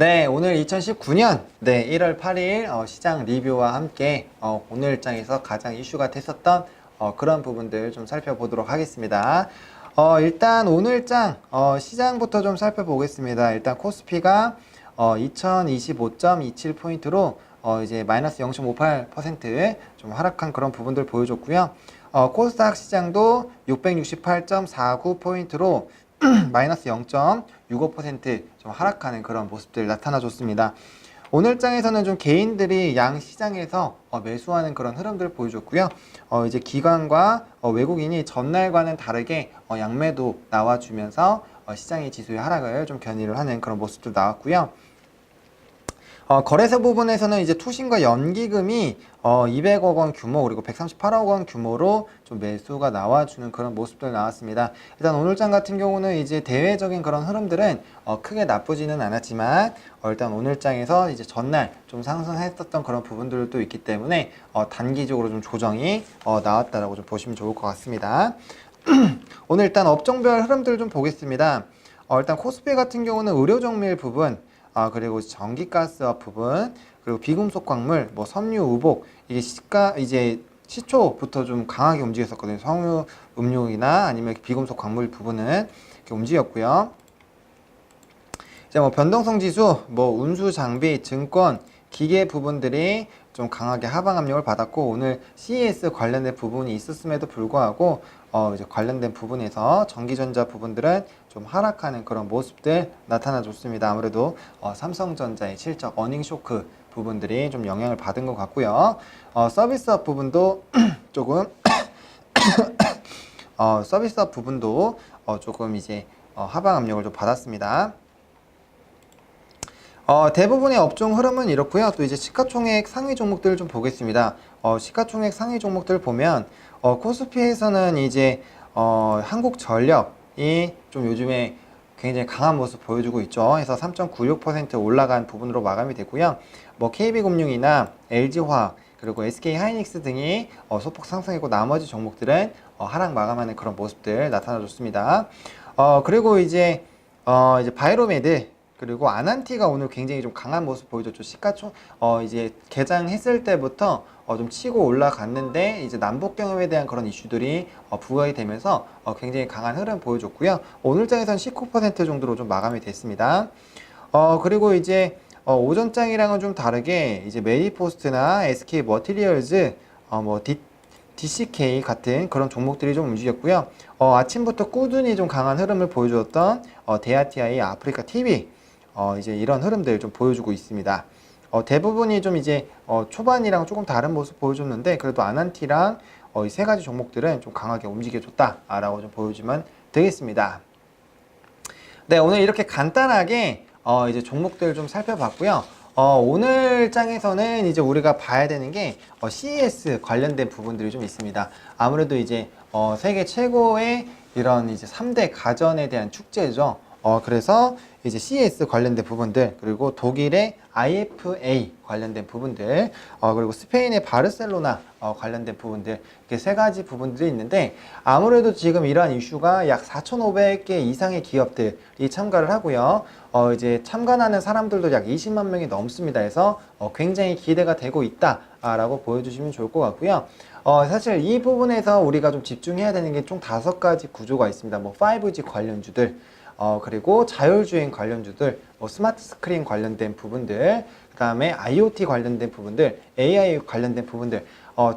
네, 오늘 2019년 1월 8일 시장 리뷰와 함께 오늘장에서 가장 이슈가 됐었던 그런 부분들 좀 살펴보도록 하겠습니다. 일단 오늘장 시장부터 좀 살펴보겠습니다. 일단 코스피가 2025.27포인트로 이제 마이너스 0.58%좀 하락한 그런 부분들 보여줬고요. 코스닥 시장도 668.49포인트로 마이너스 0.65% 좀 하락하는 그런 모습들 나타나줬습니다. 오늘장에서는 좀 개인들이 양 시장에서 매수하는 그런 흐름들을 보여줬고요. 이제 기관과 외국인이 전날과는 다르게 양매도 나와주면서 시장의 지수의 하락을 좀 견인을 하는 그런 모습들 나왔고요. 거래소 부분에서는 이제 투신과 연기금이 200억 원 규모 그리고 138억 원 규모로 좀 매수가 나와주는 그런 모습들 나왔습니다. 일단 오늘장 같은 경우는 이제 대외적인 그런 흐름들은 크게 나쁘지는 않았지만 일단 오늘장에서 이제 전날 좀 상승했었던 그런 부분들도 있기 때문에 단기적으로 좀 조정이 나왔다라고 좀 보시면 좋을 것 같습니다. 오늘 일단 업종별 흐름들 좀 보겠습니다. 일단 코스피 같은 경우는 의료정밀 부분 그리고 전기가스업 부분, 그리고 비금속 광물, 뭐 섬유, 우복, 이게 이제 시초부터 좀 강하게 움직였었거든요. 섬유, 음료이나 아니면 비금속 광물 부분은 이렇게 움직였고요. 이제 뭐 변동성 지수, 뭐 운수 장비, 증권, 기계 부분들이 좀 강하게 하방 압력을 받았고, 오늘 CES 관련된 부분이 있었음에도 불구하고 이제 관련된 부분에서 전기전자 부분들은 좀 하락하는 그런 모습들 나타나 줬습니다. 아무래도 삼성전자의 실적 어닝 쇼크 부분들이 좀 영향을 받은 것 같고요. 서비스업 부분도 조금 서비스업 부분도 조금 이제 하방 압력을 좀 받았습니다. 대부분의 업종 흐름은 이렇고요. 또 이제 시가총액 상위 종목들을 좀 보겠습니다. 시가총액 상위 종목들 보면 코스피에서는 이제 한국전력이 좀 요즘에 굉장히 강한 모습 보여주고 있죠. 그래서 3.96% 올라간 부분으로 마감이 되고요. 뭐 KB금융이나 LG화학 그리고 SK하이닉스 등이 소폭 상승했고 나머지 종목들은 하락 마감하는 그런 모습들 나타나줬습니다. 그리고 이제 바이로메드 그리고 아난티가 오늘 굉장히 좀 강한 모습 보여줬죠. 이제 개장했을 때부터 좀 치고 올라갔는데 이제 남북 경협에 대한 그런 이슈들이 부각이 되면서 굉장히 강한 흐름 보여줬고요. 오늘장에서는 19% 정도로 좀 마감이 됐습니다. 그리고 이제 오전장이랑은 좀 다르게 이제 메디포스트나 SK 머티리얼즈 뭐 DCK 같은 그런 종목들이 좀 움직였고요. 아침부터 꾸준히 좀 강한 흐름을 보여주었던 데아티아이 아프리카 TV 이제 이런 흐름들 좀 보여주고 있습니다. 대부분이 좀 이제 초반이랑 조금 다른 모습 보여줬는데 그래도 아난티랑 이 세 가지 종목들은 좀 강하게 움직여줬다라고 좀 보여주면 되겠습니다. 네, 오늘 이렇게 간단하게 이제 종목들 좀 살펴봤고요. 오늘 장에서는 이제 우리가 봐야 되는 게 CES 관련된 부분들이 좀 있습니다. 아무래도 이제 세계 최고의 이런 이제 3대 가전에 대한 축제죠. 그래서 이제 CES 관련된 부분들, 그리고 독일의 IFA 관련된 부분들, 그리고 스페인의 바르셀로나 관련된 부분들, 이렇게 세 가지 부분들이 있는데 아무래도 지금 이러한 이슈가 약 4,500개 이상의 기업들이 참가를 하고요. 이제 참관하는 사람들도 약 20만 명이 넘습니다. 그래서 굉장히 기대가 되고 있다라고 보여주시면 좋을 것 같고요. 사실 이 부분에서 우리가 좀 집중해야 되는 게 총 5가지 구조가 있습니다. 뭐 5G 관련주들, 그리고 자율주행 관련주들, 뭐 스마트 스크린 관련된 부분들, 그 다음에 IoT 관련된 부분들, AI 관련된 부분들,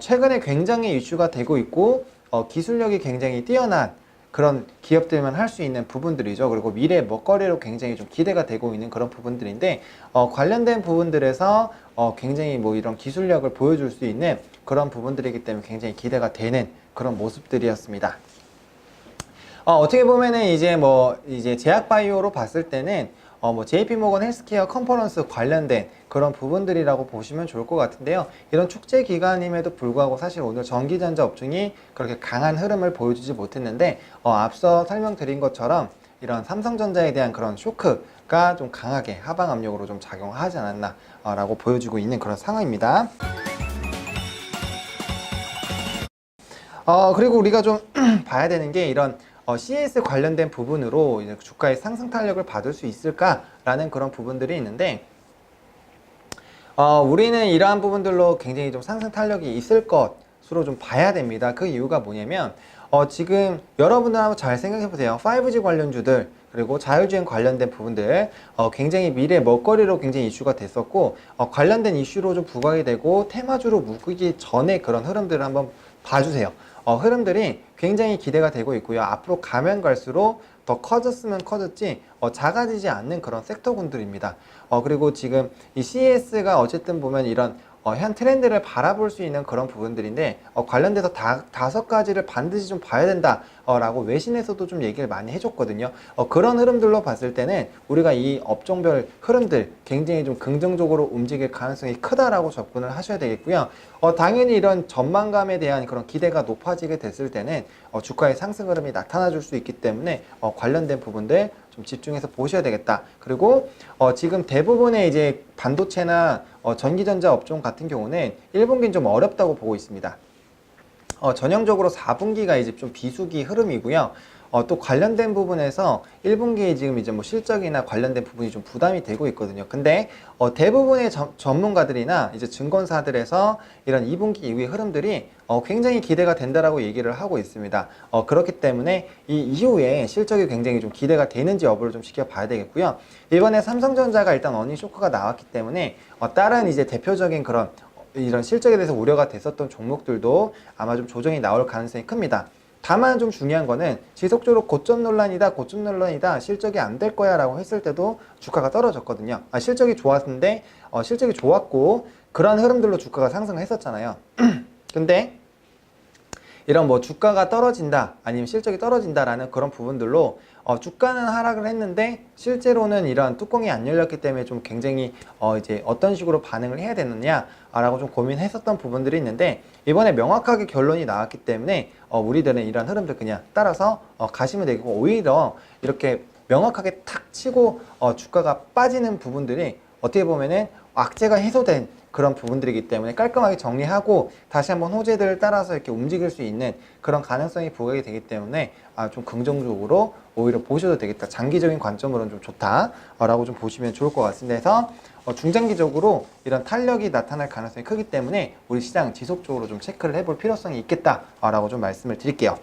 최근에 굉장히 이슈가 되고 있고, 기술력이 굉장히 뛰어난 그런 기업들만 할 수 있는 부분들이죠. 그리고 미래 먹거리로 굉장히 좀 기대가 되고 있는 그런 부분들인데, 관련된 부분들에서 굉장히 뭐 이런 기술력을 보여줄 수 있는 그런 부분들이기 때문에 굉장히 기대가 되는 그런 모습들이었습니다. 어떻게 보면은 이제 제약바이오로 봤을 때는 뭐 JP모건 헬스케어 컨퍼런스 관련된 그런 부분들이라고 보시면 좋을 것 같은데요. 이런 축제 기간임에도 불구하고 사실 오늘 전기전자 업종이 그렇게 강한 흐름을 보여주지 못했는데 앞서 설명드린 것처럼 이런 삼성전자에 대한 그런 쇼크가 좀 강하게 하방 압력으로 좀 작용하지 않았나 라고 보여주고 있는 그런 상황입니다. 그리고 우리가 좀 봐야 되는 게 이런 CS 관련된 부분으로 이제 주가의 상승 탄력을 받을 수 있을까라는 그런 부분들이 있는데, 우리는 이러한 부분들로 굉장히 좀 상승 탄력이 있을 것으로 좀 봐야 됩니다. 그 이유가 뭐냐면, 지금 여러분들 한번 잘 생각해 보세요. 5G 관련주들, 그리고 자율주행 관련된 부분들, 굉장히 미래 먹거리로 굉장히 이슈가 됐었고, 관련된 이슈로 좀 부각이 되고, 테마주로 묶이기 전에 그런 흐름들을 한번 봐주세요. 흐름들이 굉장히 기대가 되고 있고요. 앞으로 가면 갈수록 더 커졌으면 커졌지, 작아지지 않는 그런 섹터군들입니다. 그리고 지금 이 CES가 어쨌든 보면 이런 현 트렌드를 바라볼 수 있는 그런 부분들인데, 관련돼서 다섯 가지를 반드시 좀 봐야 된다 라고 외신에서도 좀 얘기를 많이 해줬거든요. 그런 흐름들로 봤을 때는 우리가 이 업종별 흐름들 굉장히 좀 긍정적으로 움직일 가능성이 크다라고 접근을 하셔야 되겠고요. 당연히 이런 전망감에 대한 그런 기대가 높아지게 됐을 때는 주가의 상승 흐름이 나타나 줄 수 있기 때문에 관련된 부분들 좀 집중해서 보셔야 되겠다. 그리고 지금 대부분의 이제 반도체나 전기전자 업종 같은 경우는 1분기는 좀 어렵다고 보고 있습니다. 전형적으로 4분기가 이제 좀 비수기 흐름이고요. 또 관련된 부분에서 1분기에 지금 이제 뭐 실적이나 관련된 부분이 좀 부담이 되고 있거든요. 근데 대부분의 전문가들이나 이제 증권사들에서 이런 2분기 이후의 흐름들이 굉장히 기대가 된다라고 얘기를 하고 있습니다. 그렇기 때문에 이 이후에 실적이 굉장히 좀 기대가 되는지 여부를 좀 지켜봐야 되겠고요. 이번에 삼성전자가 일단 어닝 쇼크가 나왔기 때문에 다른 이제 대표적인 그런 이런 실적에 대해서 우려가 됐었던 종목들도 아마 좀 조정이 나올 가능성이 큽니다. 다만 좀 중요한 거는 지속적으로 고점 논란이다, 실적이 안 될 거야 라고 했을 때도 주가가 떨어졌거든요. 실적이 좋았는데, 실적이 좋았고, 그런 흐름들로 주가가 상승했었잖아요. 근데, 이런 뭐 주가가 떨어진다, 아니면 실적이 떨어진다라는 그런 부분들로 주가는 하락을 했는데 실제로는 이런 뚜껑이 안 열렸기 때문에 좀 굉장히 이제 어떤 식으로 반응을 해야 되느냐라고 좀 고민했었던 부분들이 있는데, 이번에 명확하게 결론이 나왔기 때문에 우리들은 이런 흐름들 그냥 따라서 가시면 되고, 오히려 이렇게 명확하게 탁 치고 주가가 빠지는 부분들이 어떻게 보면은 악재가 해소된 그런 부분들이기 때문에 깔끔하게 정리하고 다시 한번 호재들을 따라서 이렇게 움직일 수 있는 그런 가능성이 부각이 되기 때문에 좀 긍정적으로 오히려 보셔도 되겠다. 장기적인 관점으로는 좀 좋다라고 좀 보시면 좋을 것 같습니다. 그래서 중장기적으로 이런 탄력이 나타날 가능성이 크기 때문에 우리 시장 지속적으로 좀 체크를 해볼 필요성이 있겠다라고 좀 말씀을 드릴게요.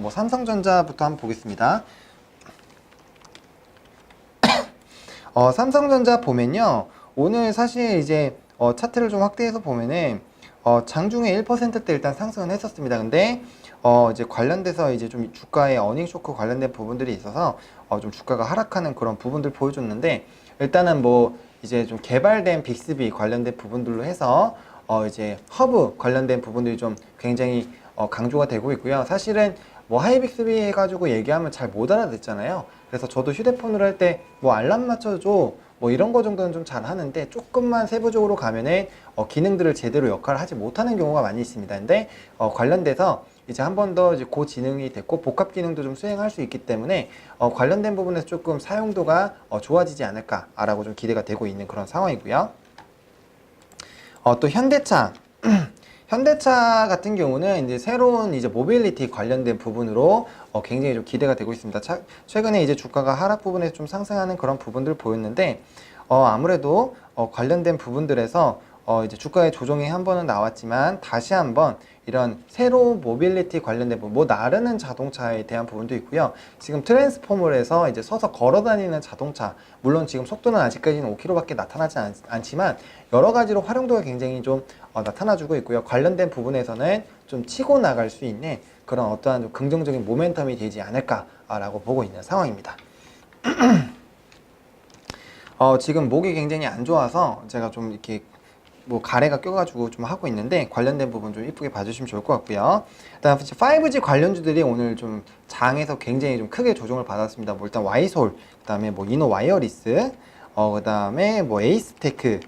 뭐 삼성전자부터 한번 보겠습니다. 삼성전자 보면요, 오늘 사실 이제 차트를 좀 확대해서 보면은 장중에 1%대 일단 상승은 했었습니다. 근데 이제 관련돼서 이제 좀 주가의 어닝 쇼크 관련된 부분들이 있어서 좀 주가가 하락하는 그런 부분들 보여줬는데, 일단은 뭐 이제 좀 개발된 빅스비 관련된 부분들로 해서 이제 허브 관련된 부분들이 좀 굉장히 강조가 되고 있고요. 사실은 뭐 하이빅스비 해가지고 얘기하면 잘 못 알아듣잖아요. 그래서 저도 휴대폰으로 할 때 뭐 알람 맞춰줘 뭐 이런 거 정도는 좀 잘 하는데, 조금만 세부적으로 가면은 기능들을 제대로 역할을 하지 못하는 경우가 많이 있습니다. 근데 관련돼서 이제 한 번 더 이제 고지능이 됐고 복합 기능도 좀 수행할 수 있기 때문에 관련된 부분에서 조금 사용도가 좋아지지 않을까라고 좀 기대가 되고 있는 그런 상황이고요. 또 현대차 현대차 같은 경우는 이제 새로운 이제 모빌리티 관련된 부분으로 굉장히 좀 기대가 되고 있습니다. 최근에 이제 주가가 하락 부분에서 좀 상승하는 그런 부분들 보였는데, 아무래도 관련된 부분들에서 이제 주가의 조정이 한 번은 나왔지만 다시 한번 이런 새로운 모빌리티 관련된 부분, 뭐 나르는 자동차에 대한 부분도 있고요. 지금 트랜스포머에서 이제 서서 걸어 다니는 자동차, 물론 지금 속도는 아직까지는 5km밖에 나타나지 않지만 여러 가지로 활용도가 굉장히 좀 나타나주고 있고요. 관련된 부분에서는 좀 치고 나갈 수 있는 그런 어떠한 좀 긍정적인 모멘텀이 되지 않을까라고 보고 있는 상황입니다. 지금 목이 굉장히 안 좋아서 제가 좀 이렇게 뭐 가래가 껴가지고 좀 하고 있는데, 관련된 부분 좀 이쁘게 봐주시면 좋을 것 같고요. 그다음 5G 관련주들이 오늘 좀 장에서 굉장히 좀 크게 조정을 받았습니다. 뭐 일단 와이솔, 그다음에 뭐 이노 와이어리스, 그다음에 뭐 에이스테크,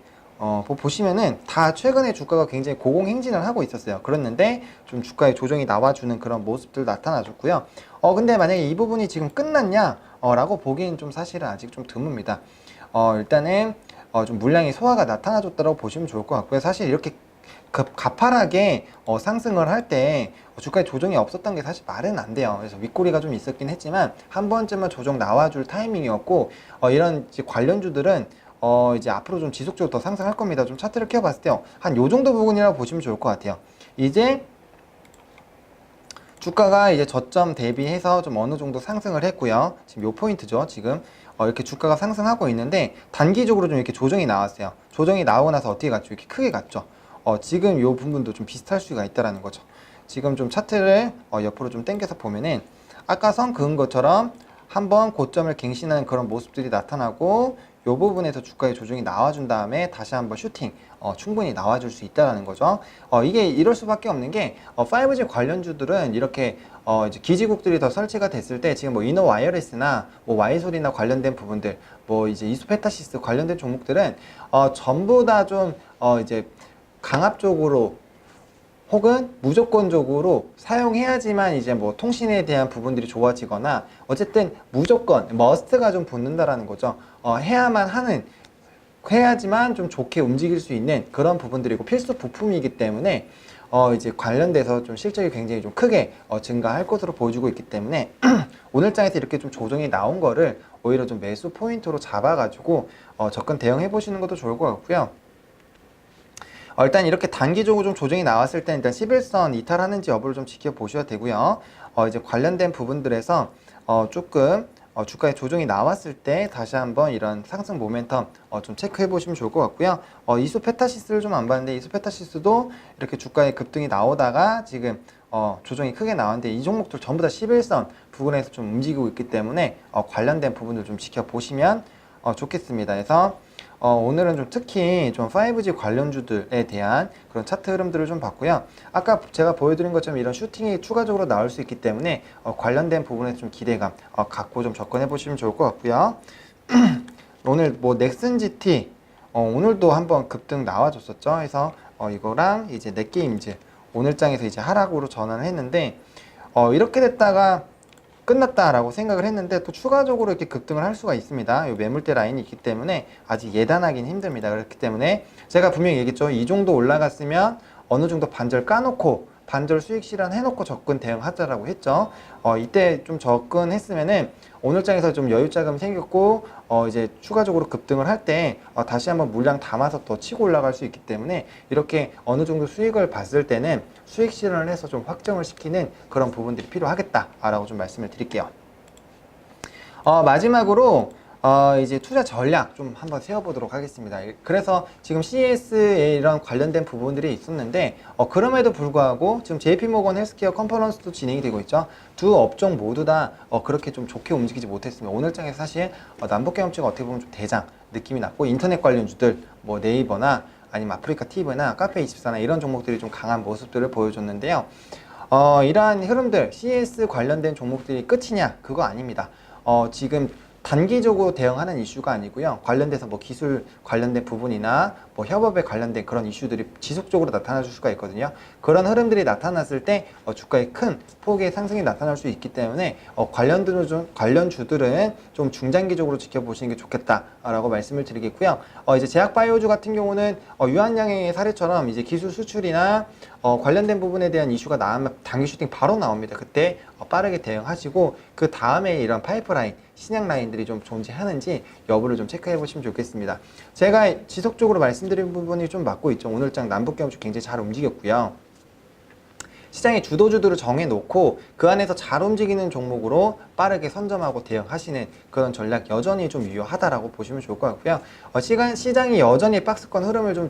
보시면은 다 최근에 주가가 굉장히 고공행진을 하고 있었어요. 그랬는데 좀 주가의 조정이 나와주는 그런 모습들 나타나줬고요. 근데 만약에 이 부분이 지금 끝났냐? 라고 보기엔 좀 사실은 아직 좀 드뭅니다. 일단은 좀 물량이 소화가 나타나줬다고 보시면 좋을 것 같고요. 사실 이렇게 가파르게 상승을 할 때 주가에 조정이 없었던 게 사실 말은 안 돼요. 그래서 윗꼬리가 좀 있었긴 했지만 한 번쯤은 조정 나와줄 타이밍이었고 이런 이제 관련주들은 이제 앞으로 좀 지속적으로 더 상승할 겁니다. 좀 차트를 켜봤을 때요. 한 요 정도 부분이라고 보시면 좋을 것 같아요. 이제 주가가 이제 저점 대비해서 좀 어느 정도 상승을 했고요. 지금 요 포인트죠. 지금 이렇게 주가가 상승하고 있는데 단기적으로 좀 이렇게 조정이 나왔어요. 조정이 나오고 나서 어떻게 갔죠? 이렇게 크게 갔죠. 지금 요 부분도 좀 비슷할 수가 있다라는 거죠. 지금 좀 차트를 옆으로 좀 당겨서 보면은 아까 선 그은 것처럼 한번 고점을 갱신하는 그런 모습들이 나타나고 요 부분에서 주가의 조정이 나와준 다음에 다시 한번 슈팅 충분히 나와줄 수 있다는 거죠. 이게 이럴 수밖에 없는 게 5G 관련주들은 이렇게 이제 기지국들이 더 설치가 됐을 때 지금 뭐 이너 와이어리스나 뭐 와이솔이나 관련된 부분들 뭐 이제 이소페타시스 관련된 종목들은 전부 다 좀 이제 강압적으로 혹은 무조건적으로 사용해야지만 이제 뭐 통신에 대한 부분들이 좋아지거나 어쨌든 무조건 머스트가 좀 붙는다라는 거죠. 해야만 하는 해야지만 좀 좋게 움직일 수 있는 그런 부분들이고 필수 부품이기 때문에 이제 관련돼서 좀 실적이 굉장히 좀 크게 증가할 것으로 보여주고 있기 때문에 오늘 장에서 이렇게 좀 조정이 나온 거를 오히려 좀 매수 포인트로 잡아가지고 접근 대응해 보시는 것도 좋을 것 같고요. 일단 이렇게 단기적으로 좀 조정이 나왔을 때 일단 11선 이탈하는지 여부를 좀 지켜보셔야 되고요. 이제 관련된 부분들에서 조금 주가의 조정이 나왔을 때 다시 한번 이런 상승 모멘텀 좀 체크해 보시면 좋을 것 같고요. 이소페타시스를 좀 안 봤는데 이소페타시스도 이렇게 주가의 급등이 나오다가 지금 조정이 크게 나왔는데 이 종목들 전부 다 11선 부근에서 좀 움직이고 있기 때문에 관련된 부분을 좀 지켜보시면 좋겠습니다. 그래서 오늘은 좀 특히 좀 5G 관련주들에 대한 그런 차트 흐름들을 좀 봤고요. 아까 제가 보여드린 것처럼 이런 슈팅이 추가적으로 나올 수 있기 때문에 관련된 부분에 좀 기대감 갖고 좀 접근해 보시면 좋을 것 같고요. 오늘 뭐 넥슨 GT 오늘도 한번 급등 나와줬었죠. 그래서 이거랑 이제 넷게임즈 오늘 장에서 이제 하락으로 전환을 했는데 이렇게 됐다가 끝났다라고 생각을 했는데 또 추가적으로 이렇게 급등을 할 수가 있습니다. 이 매물대 라인이 있기 때문에 아직 예단하기는 힘듭니다. 그렇기 때문에 제가 분명히 얘기했죠. 이 정도 올라갔으면 어느 정도 반절 까놓고 반절 수익 실현 해놓고 접근 대응하자라고 했죠. 이때 좀 접근했으면은 오늘 장에서 좀 여유 자금 생겼고 이제 추가적으로 급등을 할 때 다시 한번 물량 담아서 더 치고 올라갈 수 있기 때문에 이렇게 어느 정도 수익을 봤을 때는 수익 실현을 해서 좀 확정을 시키는 그런 부분들이 필요하겠다라고 좀 말씀을 드릴게요. 마지막으로 이제 투자 전략 좀 한번 세워보도록 하겠습니다. 그래서 지금 CES에 이런 관련된 부분들이 있었는데 그럼에도 불구하고 지금 JP모건 헬스케어 컨퍼런스도 진행이 되고 있죠. 두 업종 모두 다 그렇게 좀 좋게 움직이지 못했습니다. 오늘 장에서 사실 남북경협체가 어떻게 보면 좀 대장 느낌이 났고 인터넷 관련주들 뭐 네이버나 아니면 아프리카 TV나 카페24나 이런 종목들이 좀 강한 모습들을 보여줬는데요. 이러한 흐름들 CES 관련된 종목들이 끝이냐? 그거 아닙니다. 지금 단기적으로 대응하는 이슈가 아니고요. 관련돼서 뭐 기술 관련된 부분이나 뭐 협업에 관련된 그런 이슈들이 지속적으로 나타날 수가 있거든요. 그런 흐름들이 나타났을 때 주가의 큰 폭의 상승이 나타날 수 있기 때문에 관련주들은 좀 중장기적으로 지켜보시는 게 좋겠다라고 말씀을 드리겠고요. 이제 제약바이오주 같은 경우는 유한양행의 사례처럼 이제 기술 수출이나 관련된 부분에 대한 이슈가 나오면 단기 슈팅 바로 나옵니다. 그때 빠르게 대응하시고 그 다음에 이런 파이프라인, 신약 라인들이 좀 존재하는지 여부를 좀 체크해 보시면 좋겠습니다. 제가 지속적으로 말씀드린 부분이 좀 맞고 있죠. 오늘장 남북경주 굉장히 잘 움직였고요. 시장의 주도주들을 정해놓고 그 안에서 잘 움직이는 종목으로 빠르게 선점하고 대응하시는 그런 전략 여전히 좀 유효하다라고 보시면 좋을 것 같고요. 시장이 여전히 박스권 흐름을 좀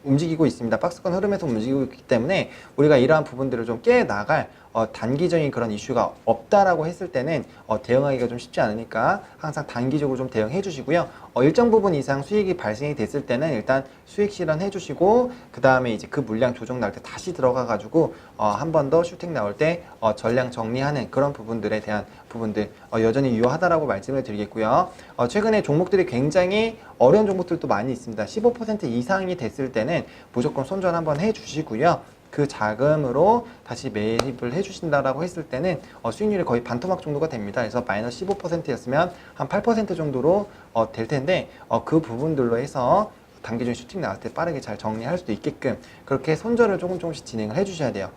움직이고 있습니다. 박스권 흐름에서 움직이고 있기 때문에 우리가 이러한 부분들을 좀 깨나갈 단기적인 그런 이슈가 없다라고 했을 때는 대응하기가 좀 쉽지 않으니까 항상 단기적으로 좀 대응해 주시고요. 일정 부분 이상 수익이 발생이 됐을 때는 일단 수익 실현해 주시고 그 다음에 이제 그 물량 조정 나올 때 다시 들어가 가지고 한 번 더 슈팅 나올 때 전량 정리하는 그런 부분들에 대한 부분들 여전히 유효하다라고 말씀을 드리겠고요. 최근에 종목들이 굉장히 어려운 종목들도 많이 있습니다. 15% 이상이 됐을 때는 무조건 손절 한번 해 주시고요. 그 자금으로 다시 매입을 해주신다라고 했을 때는 수익률이 거의 반토막 정도가 됩니다. 그래서 마이너스 15%였으면 한 8% 정도로 될 텐데 그 부분들로 해서 단기적인 슈팅 나왔을 때 빠르게 잘 정리할 수도 있게끔 그렇게 손절을 조금씩 진행을 해주셔야 돼요.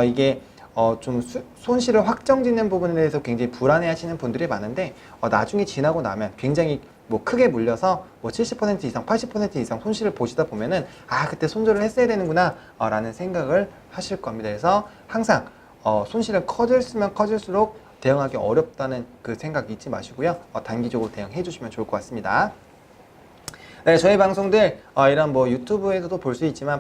이게 좀 손실을 확정짓는 부분에 대해서 굉장히 불안해 하시는 분들이 많은데 나중에 지나고 나면 굉장히 뭐 크게 물려서 뭐 70% 이상 80% 이상 손실을 보시다 보면은 그때 손절을 했어야 되는구나 라는 생각을 하실 겁니다. 그래서 항상 손실은 커질수면 커질수록 대응하기 어렵다는 그 생각 잊지 마시고요. 단기적으로 대응해 주시면 좋을 것 같습니다. 네, 저희 방송들 이런 뭐 유튜브에서도 볼 수 있지만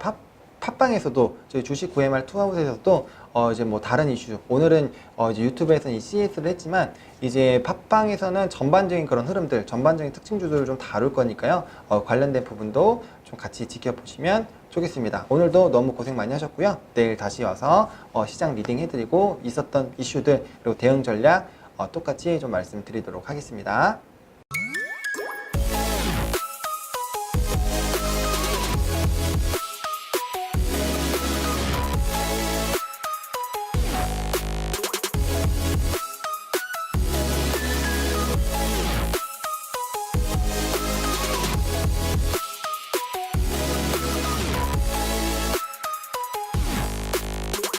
팟빵에서도 저희 주식 9MR 투하우스에서도 이제 뭐 다른 이슈, 오늘은 이제 유튜브에서는 이 CS를 했지만 이제 팟빵에서는 전반적인 그런 흐름들, 전반적인 특징주들을 좀 다룰 거니까요. 관련된 부분도 좀 같이 지켜보시면 좋겠습니다. 오늘도 너무 고생 많이 하셨고요. 내일 다시 와서 시장 리딩 해드리고 있었던 이슈들 그리고 대응 전략 똑같이 좀 말씀드리도록 하겠습니다.